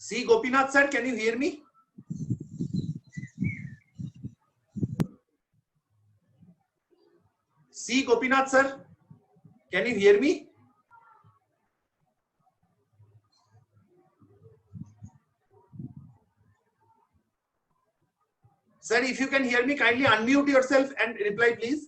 C. Gopinath sir, can you hear me? C. Gopinath sir, can you hear me? Sir, if you can hear me, kindly unmute yourself and reply, please.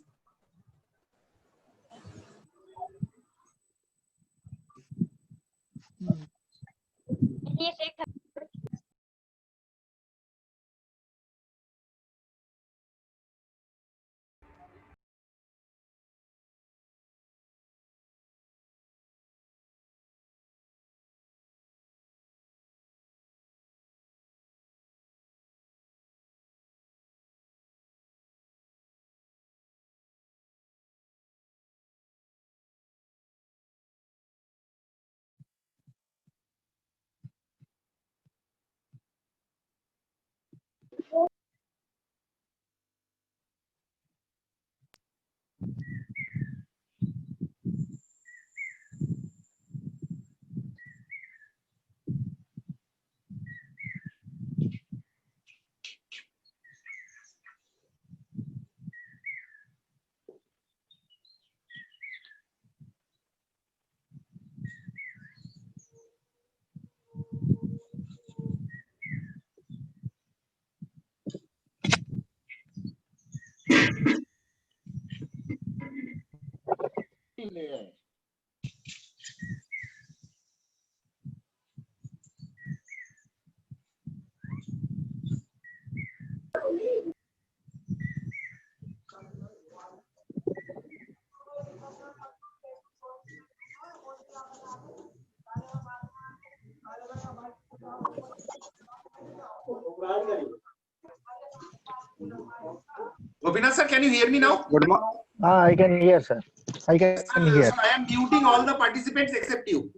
Gopinath sir, can you hear me now? Good morning. I can hear, sir. I can hear. So I am muting all the participants except you.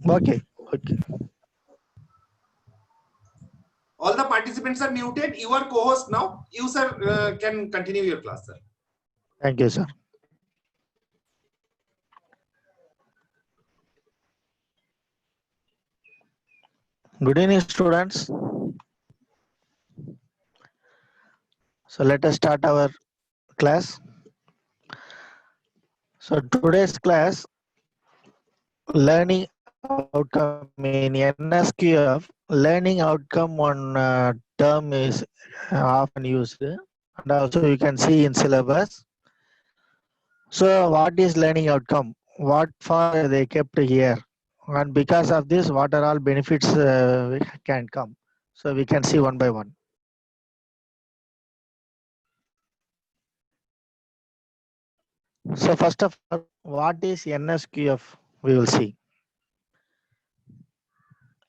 Okay. Okay. All the participants are muted. You are co-host now. You, sir, can continue your class, sir. Thank you, sir. Good evening, students. So let us start our class. So today's class, learning outcome in NSQF, learning outcome one term is often used, and also you can see in syllabus. So what is learning outcome? What for they kept here? And because of this, what are all benefits can come? So we can see one by one. So first of all, what is NSQF? We will see.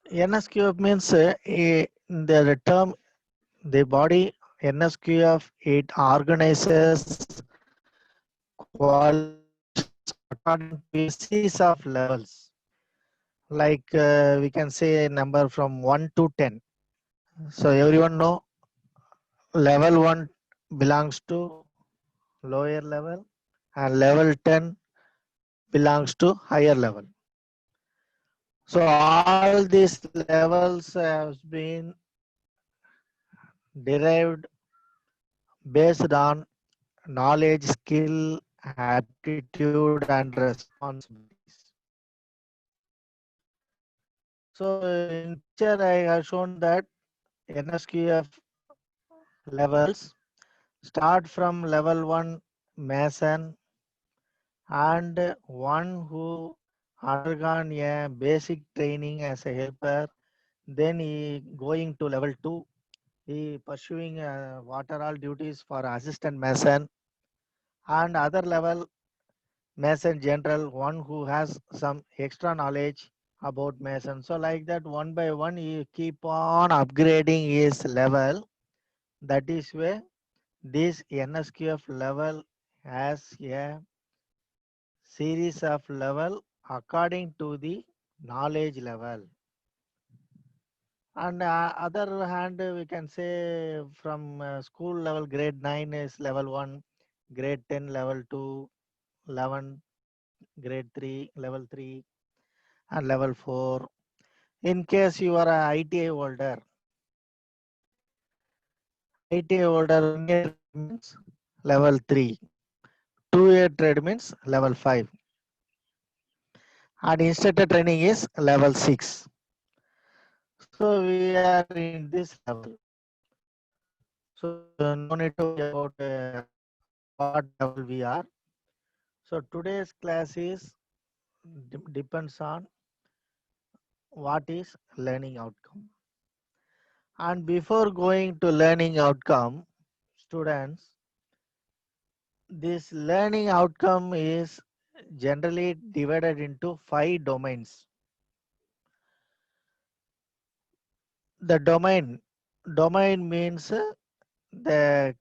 NSQF means the term, the body NSQF, it organizes qualities according to a series of levels. Like we can say a number from 1 to 10. So everyone know level 1 belongs to lower level and level 10 belongs to higher level. So all these levels have been derived based on knowledge, skill, aptitude, and responsibilities. So in picture I have shown that NSQF levels start from level 1 Mason, and one who undergone a basic training as a helper, then he going to level 2, he pursuing what are all duties for assistant mason, and other level mason general, one who has some extra knowledge about mason. So like that, one by one he keep on upgrading his level. That is where this NSQF level has a series of level according to the knowledge level. And other hand, we can say from school level, grade 9 is level 1, grade 10 level 2, 11 grade 3, level 3, and level 4. In case you are a ITI holder, ITI holder 1 year trade means level 3, 2 year trade means level 5, and instructor training is level 6. So we are in this level. So no need to worry about what level we are. So today's class is depends on what is learning outcome. And before going to learning outcome, students, this learning outcome is generally divided into 5 domains. The domain means the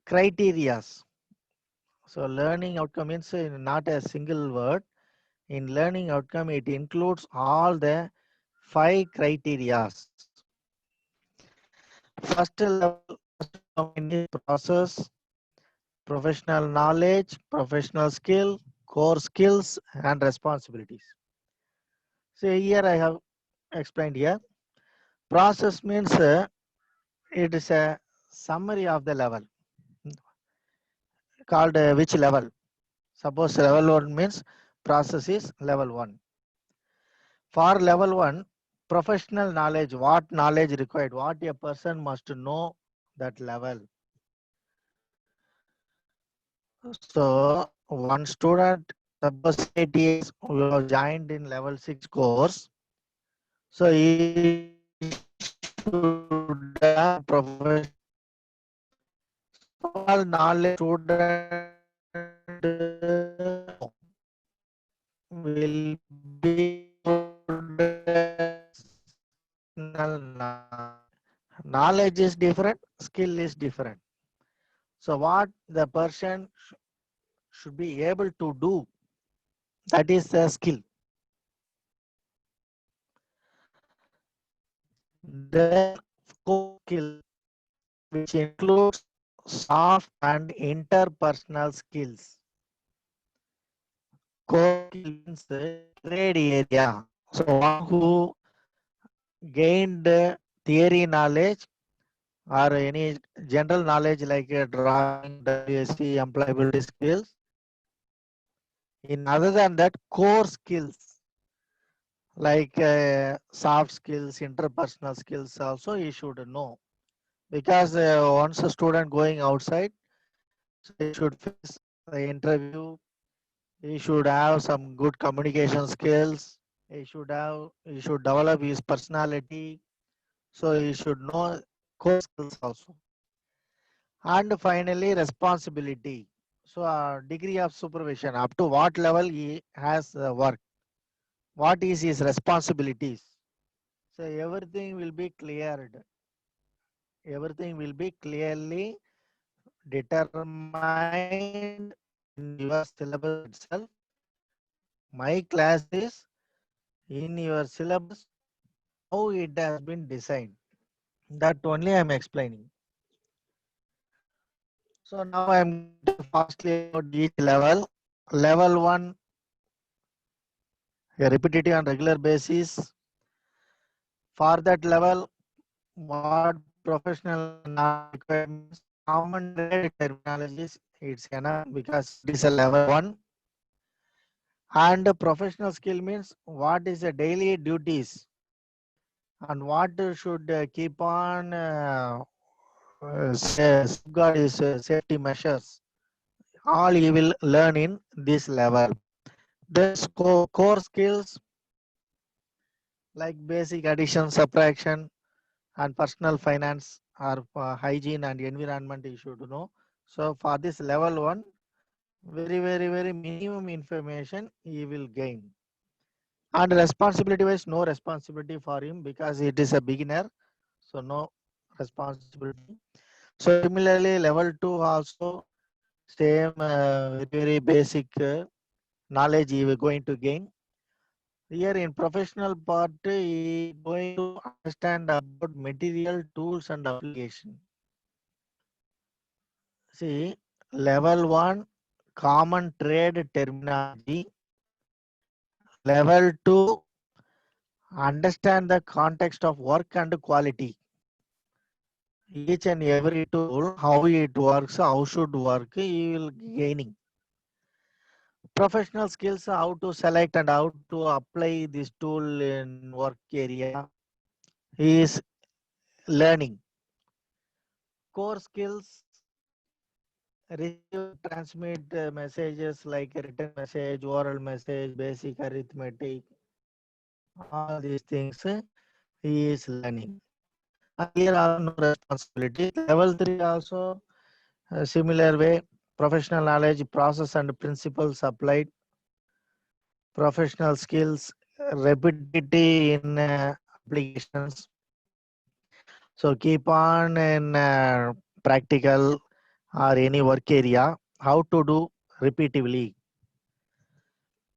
criterias. So learning outcome means not a single word. In learning outcome, it includes all the 5 criterias. First level, first domain is process, professional knowledge, professional skill, core skills, and responsibilities. So here I have explained here. Process means it is a summary of the level called which level. Suppose level 1 means process is level 1. For level 1, professional knowledge, what knowledge required, what a person must know that level. So one student, suppose CITS who have joined in level 6 course, so he should have professional knowledge student will be knowledge is different, skill is different. So what the person should be able to do, that is the skill. Then core skill, which includes soft and interpersonal skills. Core skill means trade area. So one who gained theory knowledge or any general knowledge like drawing, WSC, employability skills. In other than that, core skills like soft skills, interpersonal skills also he should know. Because once a student going outside, so he should face the interview, he should have some good communication skills, he should develop his personality, so he should know core skills also. And finally, responsibility. So degree of supervision, up to what level he has work, what is his responsibilities. So everything will be cleared. Everything will be clearly determined in your syllabus itself. My class is in your syllabus, how it has been designed. That only I am explaining. So now I am going to fastly about each level. Level 1, a repetitive and regular basis. For that level, what professional knowledge requirements, common trade terminologies, it's enough because it is a level 1. And professional skill means what is the daily duties and what should keep on safeguard is safety measures. All you will learn in this level. This core skills like basic addition, subtraction, and personal finance or hygiene and environment you should know. So for this level 1, very minimum information you will gain. And responsibility wise, no responsibility for him because it is a beginner. So no responsibility. So similarly, level 2 also same very basic knowledge he is going to gain. Here in professional part, he is going to understand about material, tools and application. See, level 1, common trade terminology. Level 2, Understand the context of work and quality. Each and every tool, how it works, how should work, you will gaining. Professional skills, how to select and how to apply this tool in work area is learning. Core skills, receive and transmit messages like written message, oral message, basic arithmetic, all these things he is learning. And here also no responsibility. Level 3 also similar way, professional knowledge, process and principles applied, professional skills, repetitivity in applications. So keep on in practical or any work area, how to do repeatedly.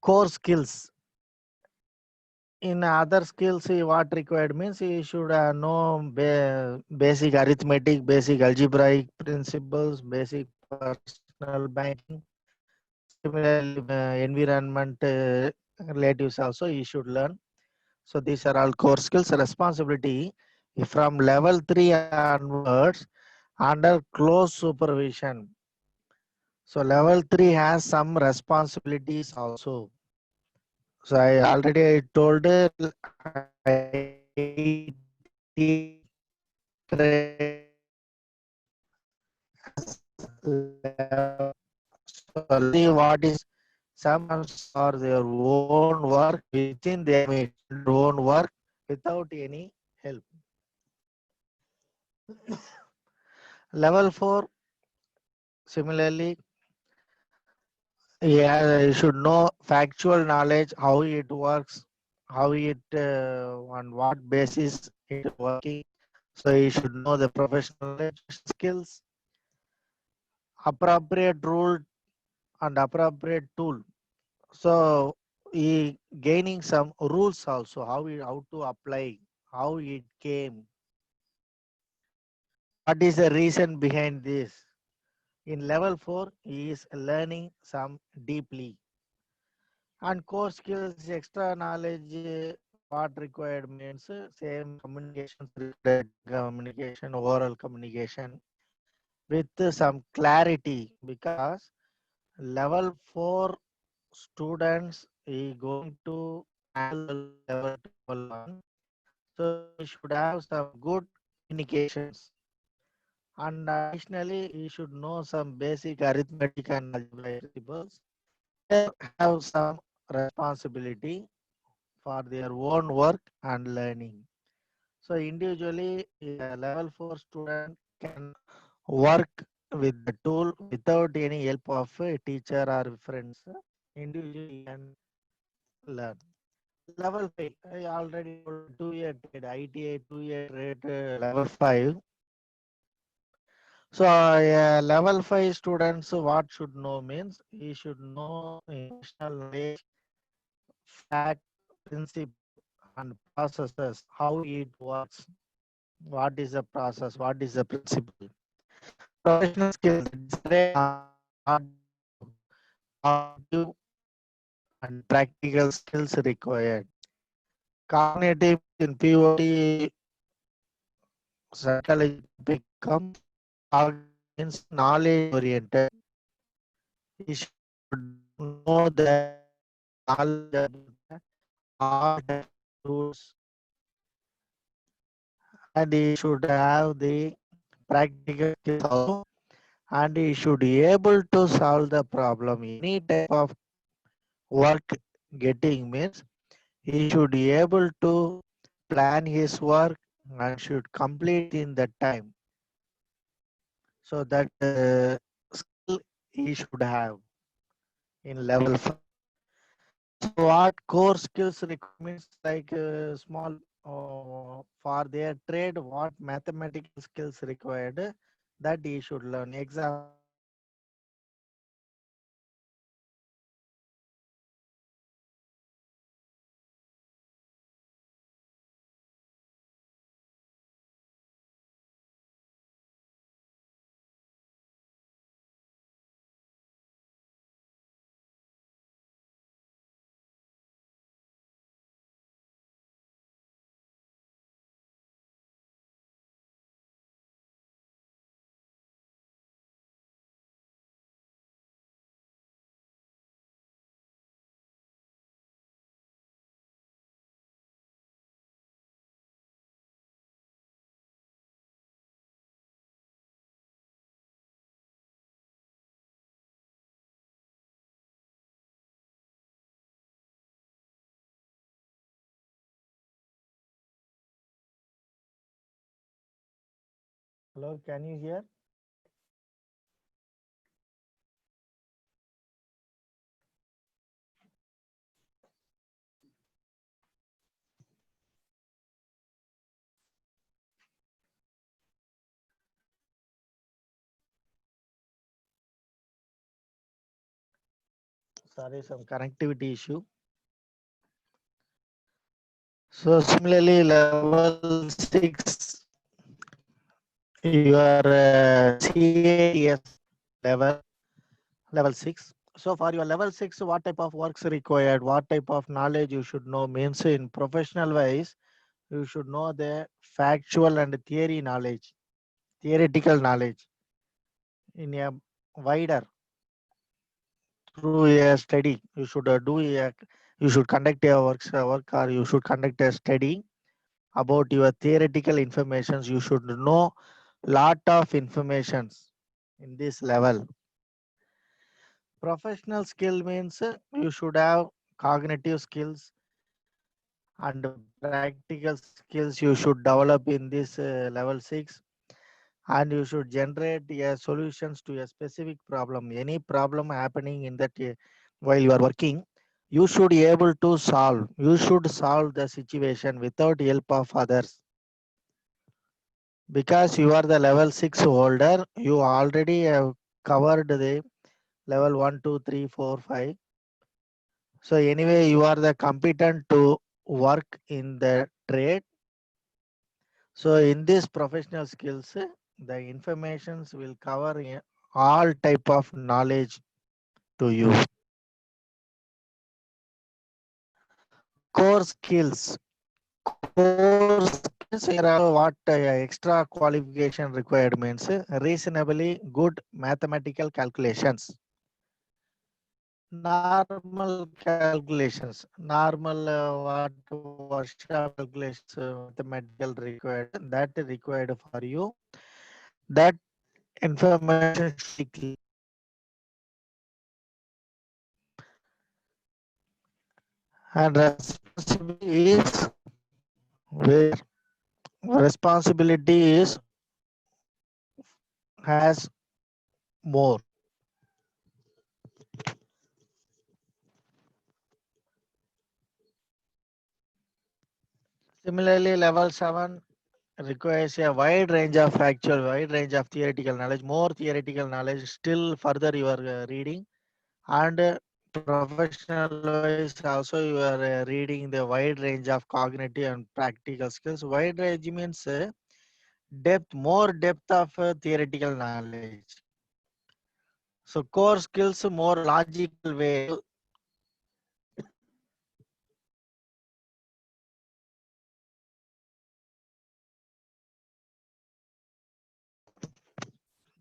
Core skills. In other skills, what required means you should know basic arithmetic, basic algebraic principles, basic personal banking. Similarly, environment relatives also you should learn. So these are all core skills. Responsibility from level 3 onwards under close supervision. So level 3 has some responsibilities also. So I already told so see what is some are their own work within their own work without any help. Level 4 similarly, yeah, you should know factual knowledge, how it works, how it on what basis it working. So you should know the professional knowledge, skills, appropriate rule and appropriate tool. So he gaining some rules also, how to apply, how it came, what is the reason behind this. In level 4, he is learning some deeply. And core skills, extra knowledge, what required means same communications, written communication, oral communication with some clarity, because level 4 students is going to handle level 1. So he should have some good communications. And additionally, he should know some basic arithmetic and algebra principles. They have some responsibility for their own work and learning. So individually, a level 4 student can work with the tool without any help of a teacher or friends. Individually can learn. Level 5, I already told 2-year trade, ITI 2-year trade, level 5. So level 5 students, what should know means he should know emotional knowledge, fact, principle, and processes, how it works, what is the process, what is the principle. Professional skills, describe cognitive and practical skills required. Cognitive in POT psychology topic comes, means knowledge oriented. You should know the knowledge about all the tools, and he should have the practical skills also, and he should be able to solve the problem. Any type of work getting means he should be able to plan his work and should complete in the time. So that skill he should have in level 5. So what core skills requirements like small for their trade, what mathematical skills required that he should learn. Example, Hello, can you hear? Sorry, some connectivity issue. So similarly, level 6, your CAS level 6. So for your level 6, what type of works required, what type of knowledge you should know means in professional wise, you should know the factual and theory knowledge, theoretical knowledge in a wider through a study. You should you should conduct a work or you should conduct a study about your theoretical informations. You should know lot of informations in this level. Professional skill means you should have cognitive skills and practical skills you should develop in this level 6, and you should generate solutions to a specific problem. Any problem happening in that while you are working, you should be able to solve. You should solve the situation without help of others. Because you are the level 6 holder, you already have covered the level 1, 2, 3, 4, 5. So anyway, you are the competent to work in the trade. So in this professional skills, the informations will cover all type of knowledge to you. Core skills. Core skills are what extra qualification required means reasonably good mathematical calculations. Normal calculations, normal what workshop calculations, mathematical required, that is required for you. That information should be clear. And responsibility is where responsibility is has more. Similarly, level 7 requires a wide range of factual, wide range of theoretical knowledge, more theoretical knowledge, still further you are reading. And professional wise also you are reading the wide range of cognitive and practical skills. Wide range means depth, more depth of theoretical knowledge. So core skills, more logical way.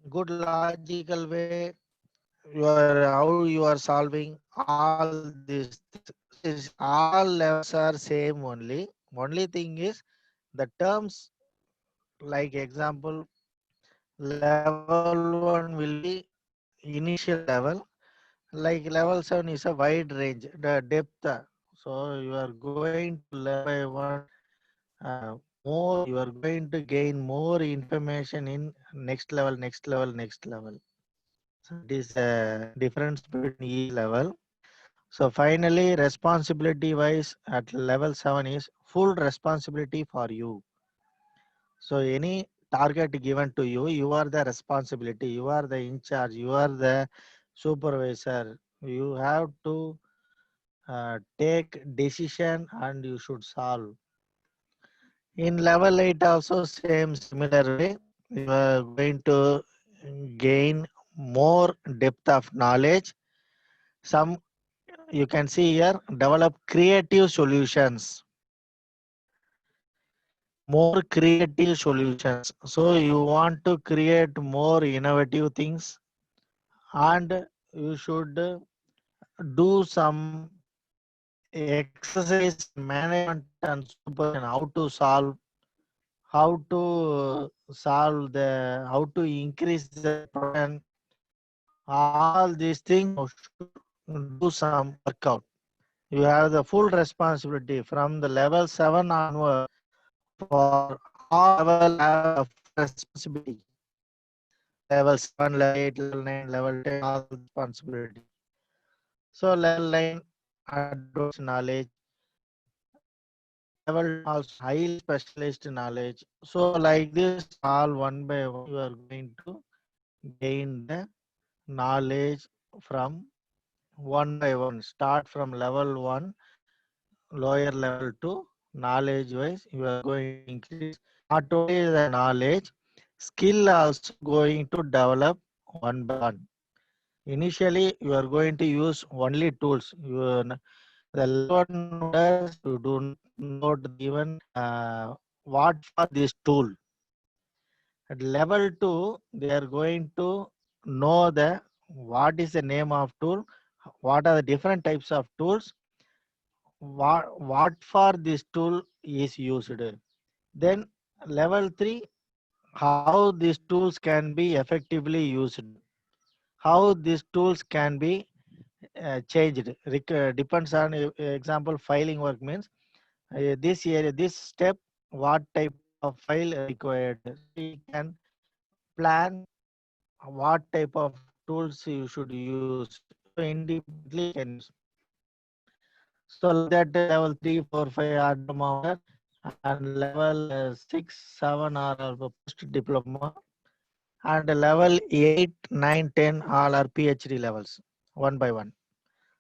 Good logical way, you are how you are solving all these things. Is all levels are same only. Only thing is the terms, like example, level 1 will be initial level, like level 7 is a wide range, the depth. So you are going to learn by one more, you are going to gain more information in next level, next level, next level. So it is a difference between each level. So finally, responsibility wise at level 7 is full responsibility for you. So any target given to you, you are the responsibility, you are the in charge, you are the supervisor. You have to take decision and you should solve. In level 8 also same similar way, you are going to gain more depth of knowledge. Some you can see here, develop creative solutions, more creative solutions. So you want to create more innovative things, and you should do some exercise management and supervision, how to solve the, how to increase the production. All these things you should do some workout. You have the full responsibility from the level 7 onward. For all level have a full responsibility. level 7, level 8, level 9, level 10, all responsibility. So level 9, advanced knowledge. Level 10 also highly specialized knowledge. So like this, all one by one, you are going to gain the knowledge from one by one. Start from level 1, lower level to knowledge wise, you are going to increase not only the knowledge, skill also going to develop one by one. Initially, you are going to use only tools. The level one does, you do not know even what for this tool. At level 2, they are going to know the what is the name of tool, what are the different types of tools, what for this tool is used. Then level 3, how these tools can be effectively used, how these tools can be changed. Depends on example filing work means this area, this step, what type of file required. So you can plan what type of tools you should use. So independently you can use. So like that level 3, 4, 5 are diploma and level 6, 7 are post diploma and level 8, 9, 10 all are PhD levels one by one.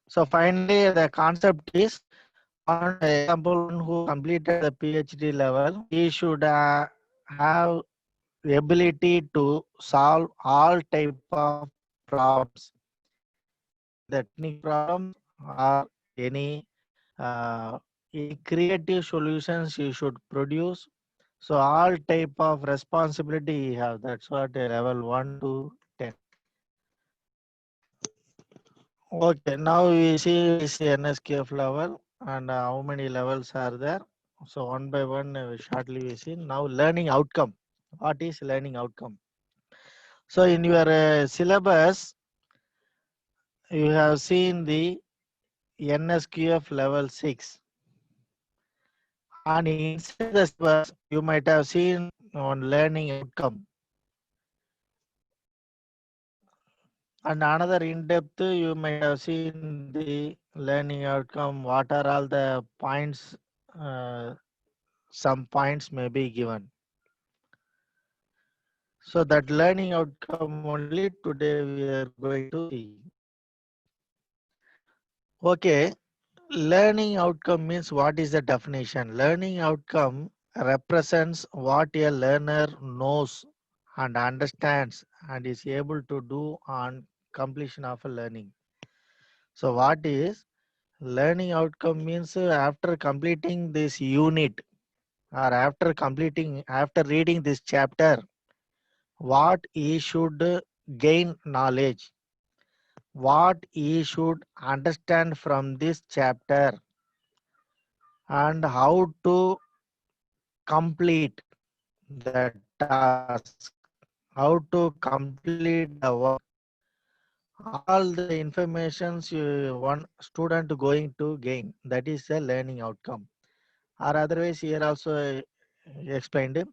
So finally the concept is one example one who completed the PhD level, he should have the ability to solve all type of problems, either the technical problems or any uh, any creative solutions you should produce. So all type of responsibility you have. That's what level 1 to 10. Okay, now we see this NSQF level and how many levels are there. So one by one, shortly we see. Now learning outcome. What is learning outcome? So in your syllabus, you have seen the NSQF level 6. And inside the syllabus, you might have seen on learning outcome. And another in depth, you might have seen the learning outcome. What are all the points? Some points may be given. So that learning outcome only today we are going to see. Okay, learning outcome means what is the definition? Learning outcome represents what a learner knows and understands and is able to do on completion of a learning. So what is learning outcome means after completing this unit or after reading this chapter, what he should gain knowledge, what he should understand from this chapter, and how to complete the task, how to complete the work. All the informations one student going to gain, that is a learning outcome. Or otherwise here also explained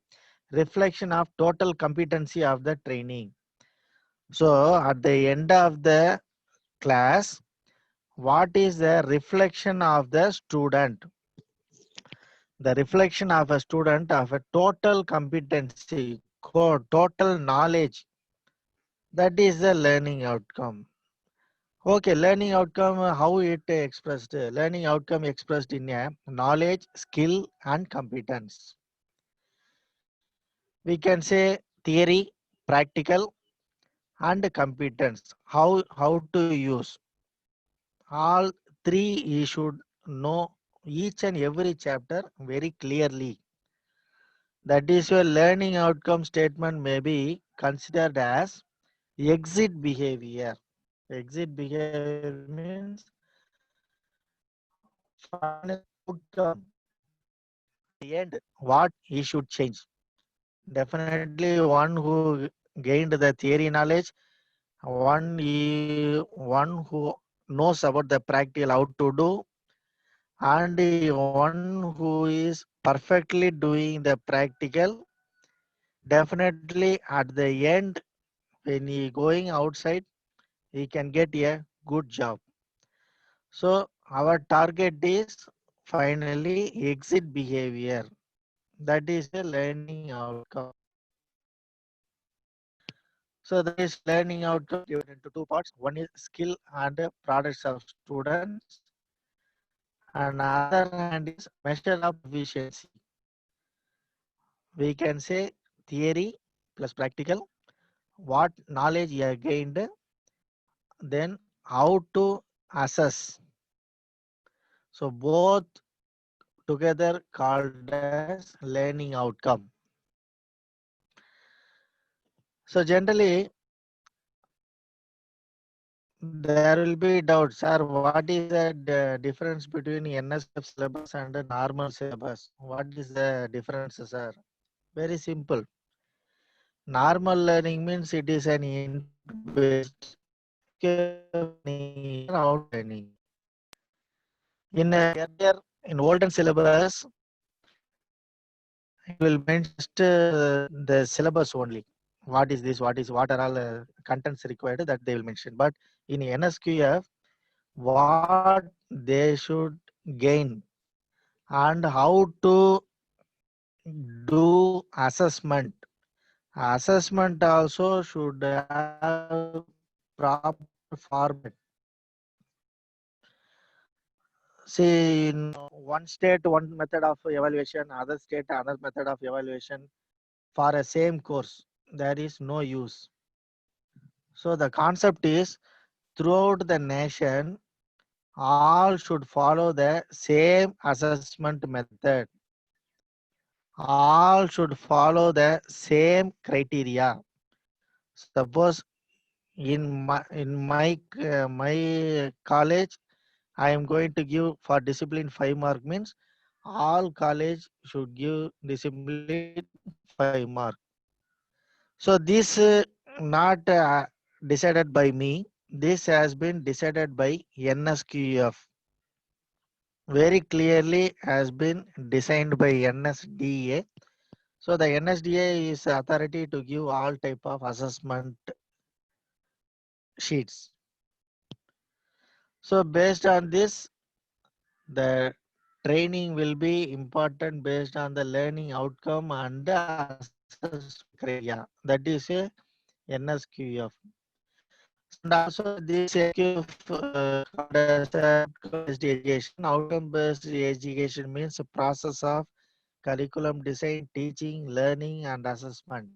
reflection of total competency of the training. So at the end of the class, what is the reflection of the student? The reflection of a student of a total competency, total knowledge. That is the learning outcome. Okay, learning outcome, how it expressed? Learning outcome expressed in a knowledge, skill, and competence. We can say theory, practical, and competence. How to use all three? You should know each and every chapter very clearly. That is your learning outcome statement may be considered as exit behavior. Exit behavior means final outcome at the end what he should change. Definitely one who gained the theory knowledge, one who knows about the practical how to do, and one who is perfectly doing the practical. Definitely at the end when he going outside, he can get a good job. So our target is finally exit behavior. That is a learning outcome. So that is learning outcome divided into two parts. One is skill and products of students, and other hand is measure of proficiency. We can say theory plus practical, what knowledge you have gained, then how to assess. So both together called as learning outcome. So generally there will be doubts, sir, what is the difference between NSQF syllabus and the normal syllabus? What is the difference, sir? Very simple. Normal learning means it is an input based. NSQF learning is out learning. In earlier, in olden syllabus, it will mention just the syllabus only. What is this? What are all contents required that they will mention. But in NSQF, what they should gain and how to do assessment. Assessment also should have proper format. See, in one state, one method of evaluation, other state, another method of evaluation for a same course. There is no use. So the concept is throughout the nation, all should follow the same assessment method. All should follow the same criteria. Suppose in my college, I am going to give for discipline 5 mark means all college should give discipline 5 mark. So this not decided by me. This has been decided by NSQF. Very clearly has been designed by NSDA. So the NSDA is authority to give all type of assessment sheets. So based on this, the training will be important based on the learning outcome and the assessment criteria. That is a NSQF. And also this SQF called as outcome-based education. Outcome-based education means a process of curriculum design, teaching, learning, and assessment.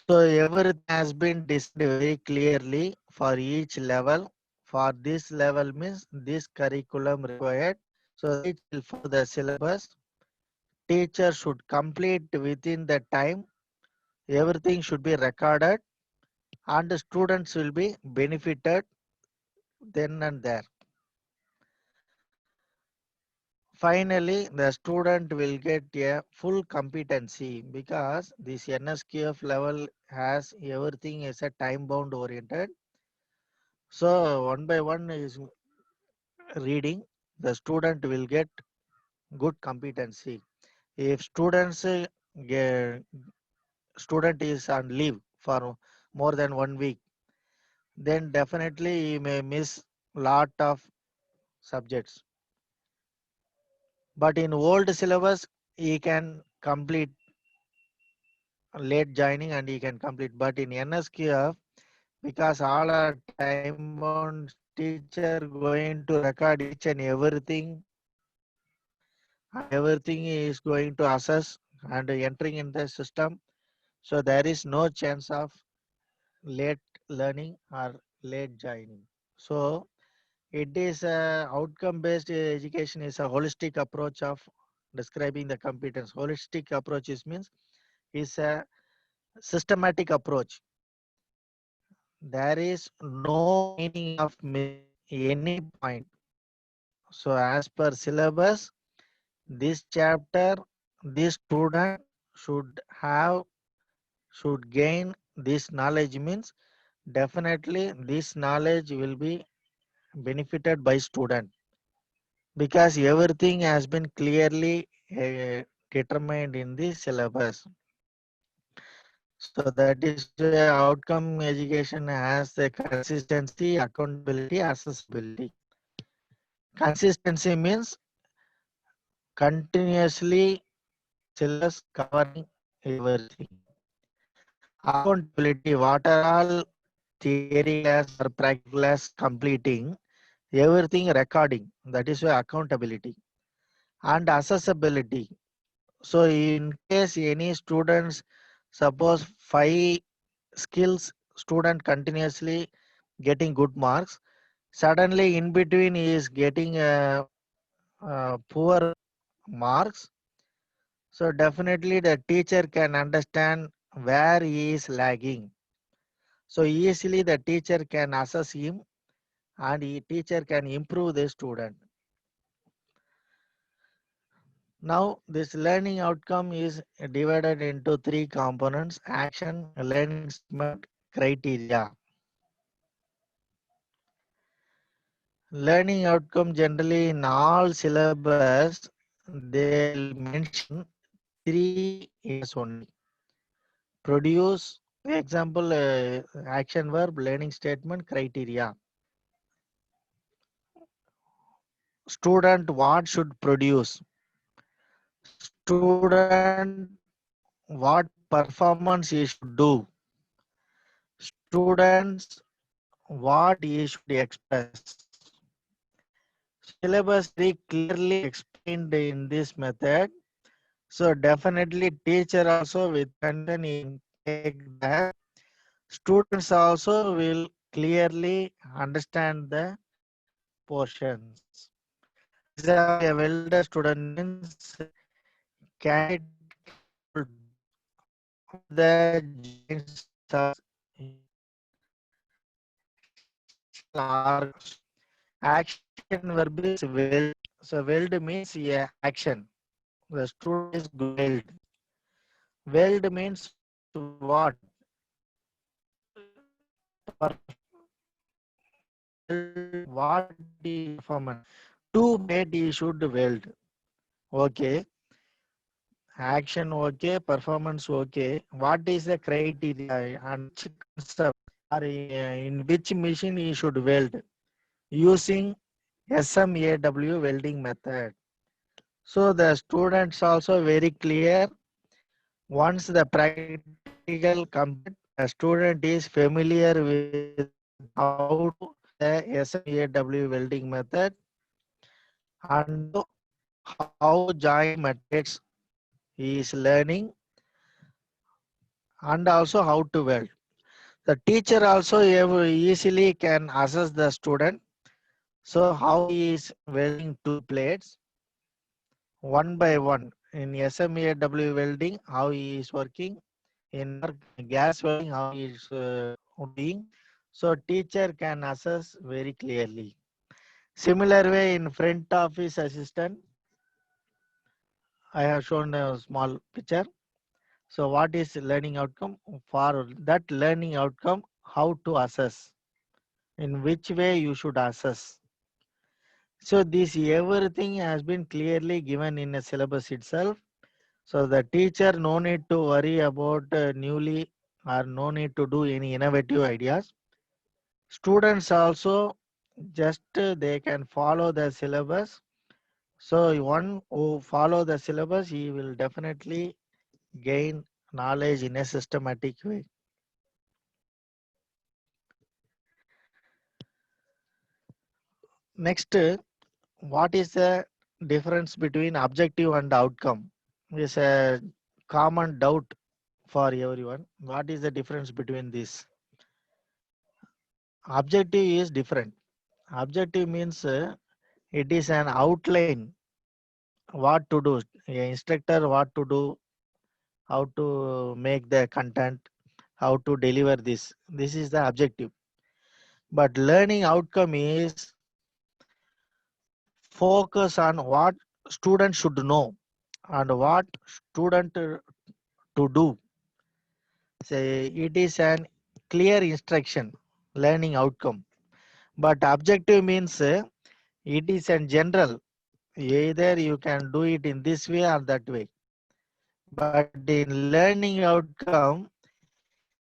So everything has been decided very clearly for each level. For this level means this curriculum required. So each will follow the syllabus. Teacher should complete within the time. Everything should be recorded and the students will be benefited then and there. Finally, the student will get a full competency because this NSQF level has everything is a time bound oriented. So one by one is reading, the student will get good competency. If student is on leave for more than 1 week, then definitely he may miss lot of subjects. But in old syllabus, he can complete late joining and he can complete. But in NSQF, because all are time bound, teacher going to record each and everything and everything is going to assess and entering in the system. So there is no chance of late learning or late joining. So it is a outcome based education is a holistic approach of describing the competence. Holistic approach means is a systematic approach. There is no meaning of missing any point. So as per syllabus, this chapter, this student should gain this knowledge means definitely this knowledge will be benefited by student because everything has been clearly determined in the syllabus. So that is why outcome education has the consistency, accountability, accessibility. Consistency means continuously syllabus covering everything. Accountability, what are all theory class or practical class completing, everything recording. That is why accountability. And accessibility. So in case any students, suppose 5 skills student continuously getting good marks, suddenly in between he is getting poor marks. So definitely the teacher can understand where he is lagging. So easily the teacher can assess him and the teacher can improve the student. Now this learning outcome is divided into 3 components: action, learning statement, criteria. Learning outcome generally in all syllabus they'll mention 3 areas only. Produce, example, action verb, learning statement, criteria. Student what should produce? Student what performance he should do? Students what he should express? Syllabus very clearly explained in this method. So definitely teacher also with concern in take that. Students also will clearly understand the portions. Example, a welder student means candidate capable of the joints are action verb is weld. So weld means action. The student is weld. Weld means what? What is performance? To plate he should weld. Okay. Action okay, performance okay. What is the criteria and which concept or in which machine he should weld? Using SMAW welding method. So the students also very clear. Once the practical complete, the student is familiar with how to the SMAW welding method and how joint methods he is learning and also how to weld. The teacher also easily can assess the student. So how he is welding 2 plates one by one. In SMAW welding, how he is working. In gas welding, how he is doing. So teacher can assess very clearly. Similar way in front office assistant, I have shown a small picture. So what is learning outcome? For that learning outcome, how to assess? In which way you should assess? So this everything has been clearly given in a syllabus itself. So the teacher no need to worry about newly or no need to do any innovative ideas. Students also just they can follow the syllabus. So one who follow the syllabus, he will definitely gain knowledge in a systematic way. Next, what is the difference between objective and outcome? Is a common doubt for everyone. What is the difference between this? Objective is different. Objective means it is an outline what to do. A instructor what to do, how to make the content, how to deliver this. This is the objective. But learning outcome is focus on what student should know and what student to do. Say it is an clear instruction, learning outcome. But objective means it is in general. Either you can do it in this way or that way. But in learning outcome,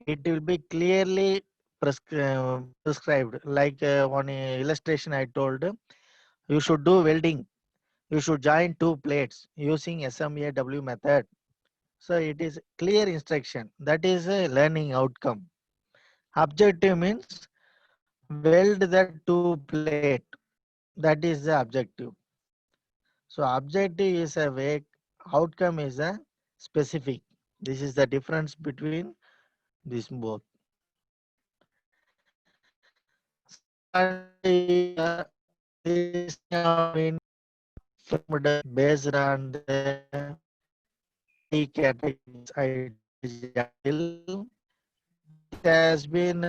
it will be clearly prescribed. Like one illustration I told, you should do welding. You should join two plates using SMAW method. So it is clear instruction. That is a learning outcome. Objective means weld the two plate. That is the objective. So objective is a vague, outcome is a specific. This is the difference between these both. And this been formed based on the three categories I told. It has been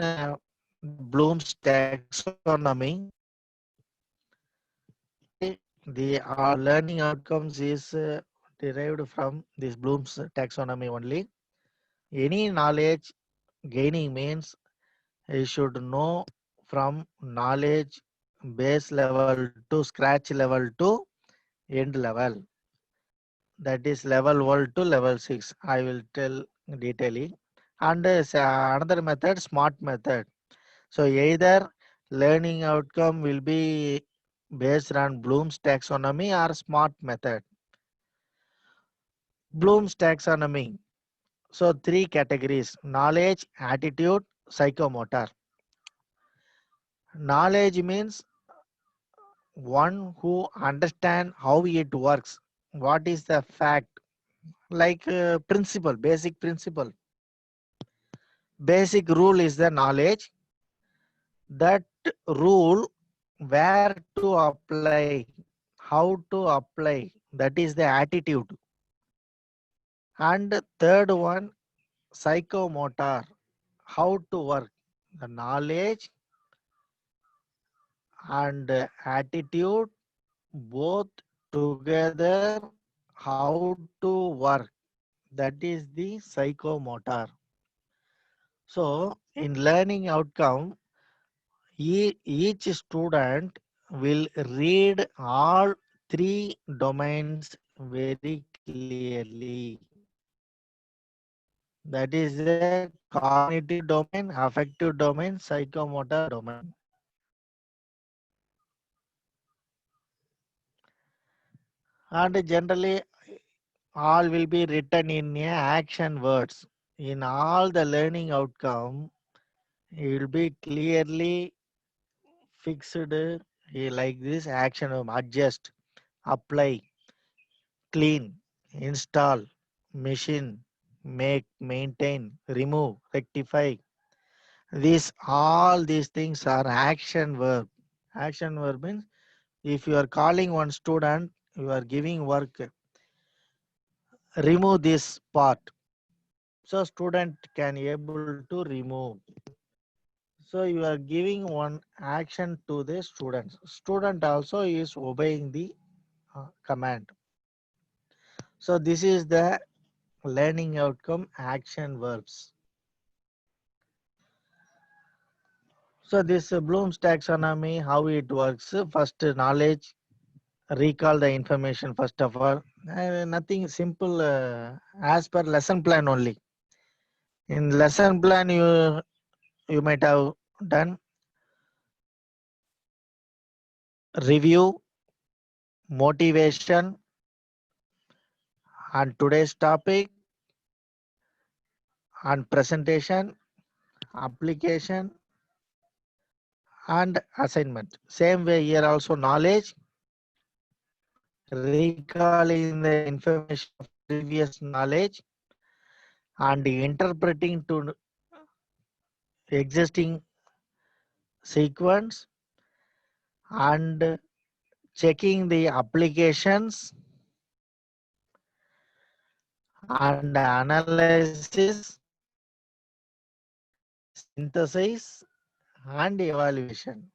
Bloom's taxonomy. The learning outcomes is derived from this Bloom's taxonomy only. Any knowledge gaining means you should know from knowledge base level to scratch level to end level. That is level 1 to level 6. I will tell detailing. And another method, smart method. So either learning outcome will be based on Bloom's taxonomy or smart method. Bloom's taxonomy. So three categories: knowledge, attitude, psychomotor. Knowledge means one who understand how it works. What is the fact? Like principle, basic principle. Basic rule is the knowledge. That rule, where to apply, how to apply, that is the attitude. And third one, psychomotor, how to work. The knowledge and attitude both together, how to work, that is the psychomotor. So in learning outcome, each student will read all three domains very clearly. That is the cognitive domain, affective domain, psychomotor domain. And generally, all will be written in action words. In all the learning outcome, it will be clearly fixed like this action: adjust, apply, clean, install, machine, make, maintain, remove, rectify. All these things are action verb. Action verb means if you are calling one student, you are giving work, remove this part. So student can able to remove. So you are giving one action to the students. Student also is obeying the command. So this is the learning outcome action verbs. So this Bloom's taxonomy, how it works. First knowledge, recall the information first of all. Nothing simple as per lesson plan only. In lesson plan you might have done review, motivation, and today's topic, and presentation, application, and assignment. Same way here also knowledge, recalling the information of previous knowledge, and interpreting to existing sequence, and checking the applications, and analysis, synthesis, and evaluation.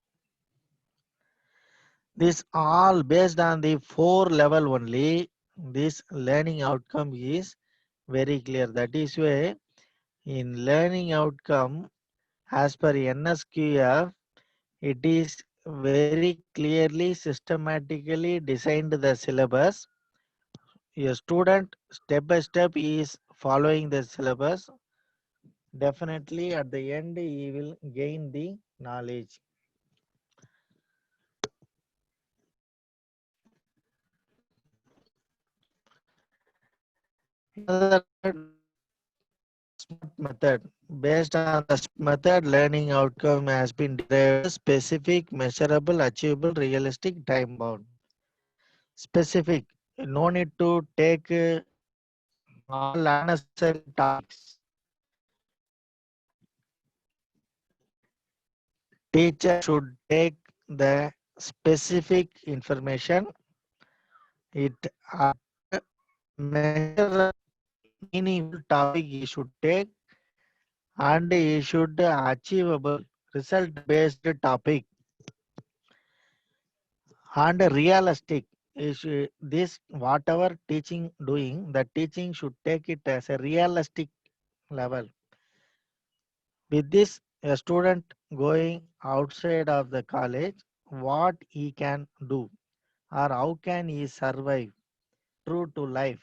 This all based on the 4 level only. This learning outcome is very clear. That is why in learning outcome as per NSQF, it is very clearly systematically designed the syllabus. A student step by step is following the syllabus. definitely at the end he will gain the knowledge. Another SMART method. Based on the method, learning outcome has been derived specific, measurable, achievable, realistic, time bound. Specific. No need to take all unnecessary topics. Teacher should take the specific information. It measure meaningful topic he should take, and he should achievable result based topic and realistic. This whatever teaching doing, the teaching should take it as a realistic level. With this, a student going outside of the college, what he can do or how can he survive true to life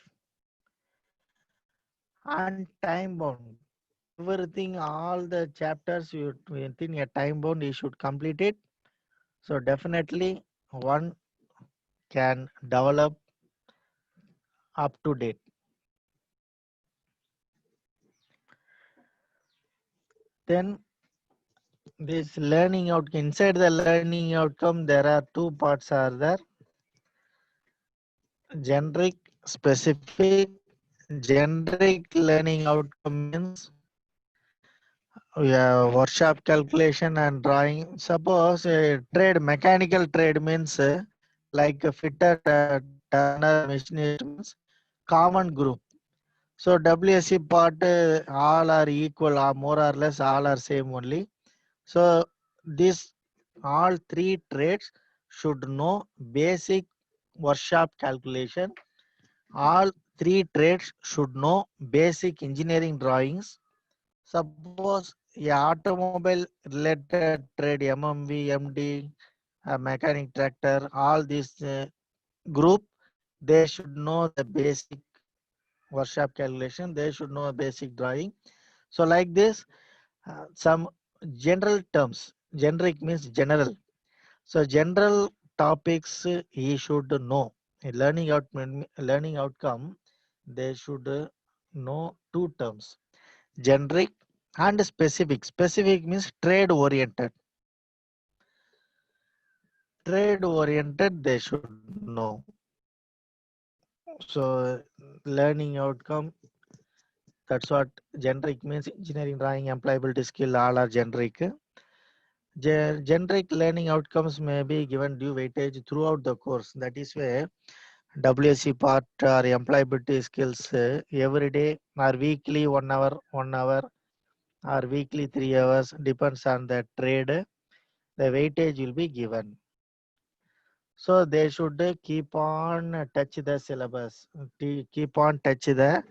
and time bound. Everything, all the chapters you within a time bound, he should complete it. So definitely one can develop up to date. Then this learning out inside the learning outcome, there are two parts are there: generic, specific. Generic learning outcome means workshop calculation and drawing. Suppose a trade, mechanical trade means like a fitter, turner, machinist means common group. So WSC part all are equal or more or less all are same only. So this all three trades should know basic workshop calculation. All three trades should know basic engineering drawings. Suppose a automobile related trade, MMV, MD, mechanic tractor, all these group, they should know the basic workshop calculation. They should know a basic drawing. So like this, some general terms. Generic means general. So general topics he should know. A learning outcome, they should know two terms: generic and specific. Specific means trade oriented. Trade oriented they should know. So learning outcome, that's what generic means: engineering drawing, employability skill, all are generic. Generic learning outcomes may be given due weightage throughout the course. That is where WSC part or employability skills every day or weekly 1 hour, 1 hour or weekly 3 hours, depends on the trade. The weightage will be given. So they should keep on touch the syllabus, keep on touch the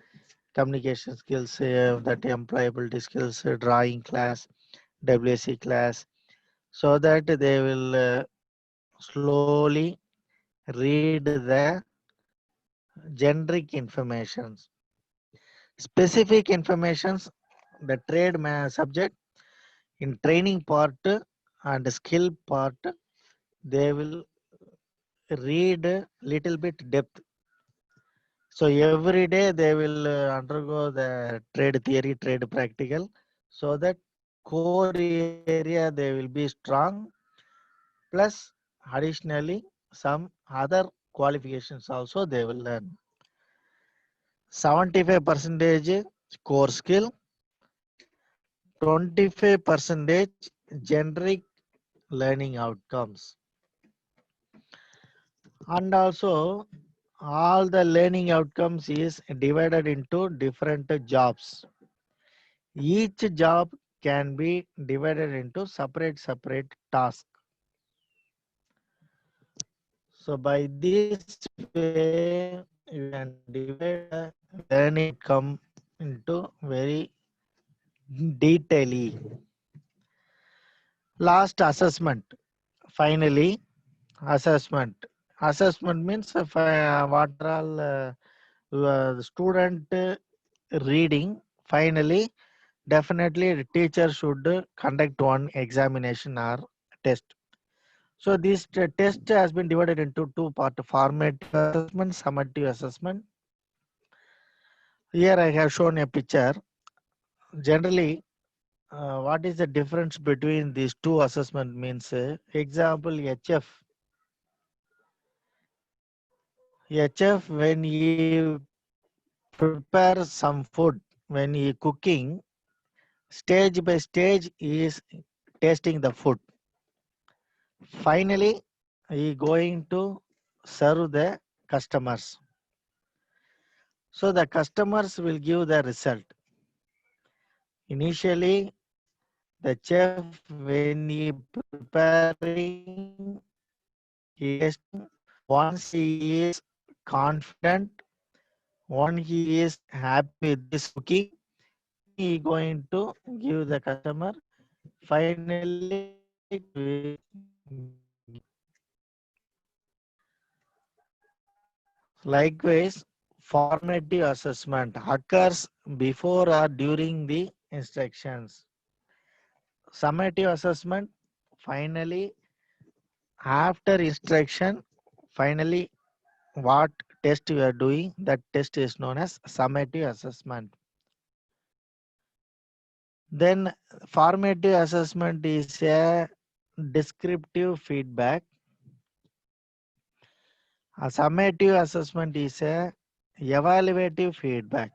communication skills, that employability skills, drawing class, WSC class, so that they will slowly read the generic informations. Specific informations, the trade subject in training part and skill part, they will read little bit depth. So every day they will undergo the trade theory, trade practical, so that core area they will be strong. Plus additionally some other qualifications also they will learn. 75 percentage core skill, 25 percentage generic learning outcomes, and also all the learning outcomes is divided into different jobs. Each job can be divided into separate tasks. So by this way you can divide the learning outcome into very detailedly. Last, assessment. Finally, assessment. Assessment means what all the student reading. Finally, definitely the teacher should conduct one examination or test. So this test has been divided into two parts: formative assessment, summative assessment. Here I have shown a picture. Generally, what is the difference between these two assessment means? Example, HF when he prepare some food, when he cooking, stage by stage he is tasting the food. Finally, he going to serve the customers. So the customers will give the result. Initially, the chef when he preparing, he tasting. Once he is confident, once he is happy with this cooking, then he going to give the customer. Finally, likewise, formative assessment occurs before or during the instructions. Summative assessment, finally, after instruction, finally, what test you are doing, that test is known as summative assessment. Then, formative assessment is a descriptive feedback. A summative assessment is a evaluative feedback.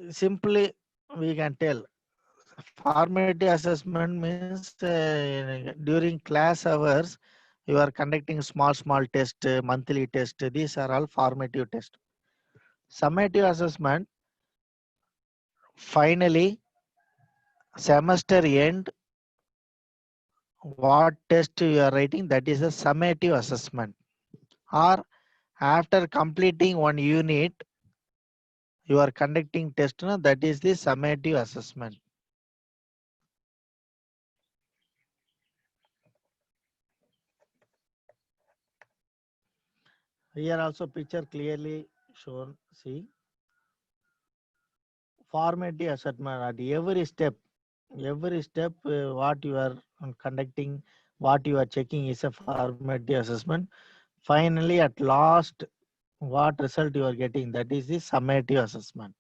Simply, we can tell formative assessment means during class hours, you are conducting small test, monthly test. These are all formative tests. Summative assessment, finally, semester end, what test you are writing, that is a summative assessment. Or after completing one unit, you are conducting test, no? That is the summative assessment. Here also picture clearly shown. See, formative assessment at every step, what you are conducting, what you are checking is a formative assessment. Finally, at last, what result you are getting, that is the summative assessment.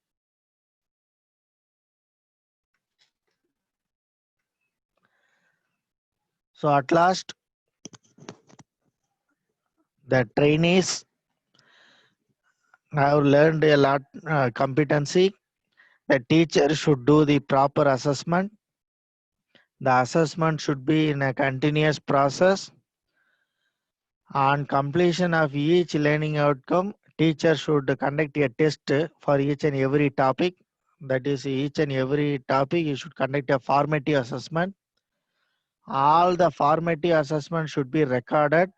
So at last, the trainees have learned a lot competency. The teacher should do the proper assessment. The assessment should be in a continuous process. On completion of each learning outcome, teacher should conduct a test for each and every topic. That is, each and every topic you should conduct a formative assessment. All the formative assessment should be recorded.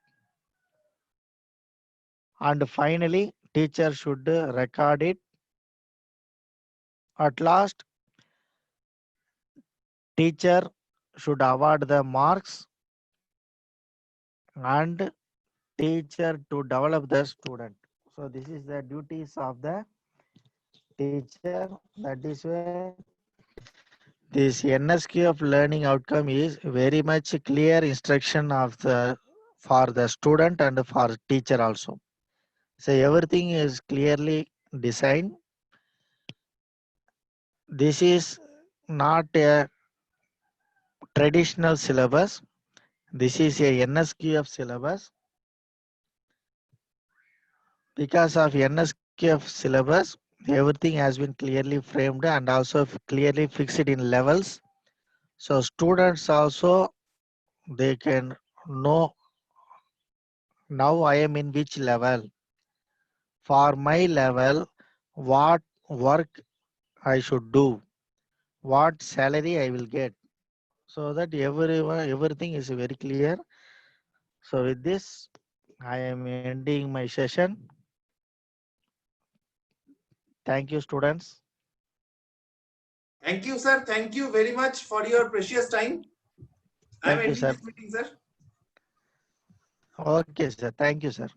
And finally, teacher should record it. At last, teacher should award the marks and teacher to develop the student. So this is the duties of the teacher. That is why this NSQ of learning outcome is very much clear instruction of the for the student and for teacher also. So everything is clearly designed. This is not a traditional syllabus. This is a NSQF syllabus. Because of NSQF syllabus, everything has been clearly framed and also clearly fixed in levels. So students also, they can know now I am in which level. For my level, what work I should do, what salary I will get. So that everything is very clear. So with this, I am ending my session. Thank you, students. Thank you, sir. Thank you very much for your precious time. I'm Thank you, ending sir. this meeting, sir. Okay, sir. Thank you, sir.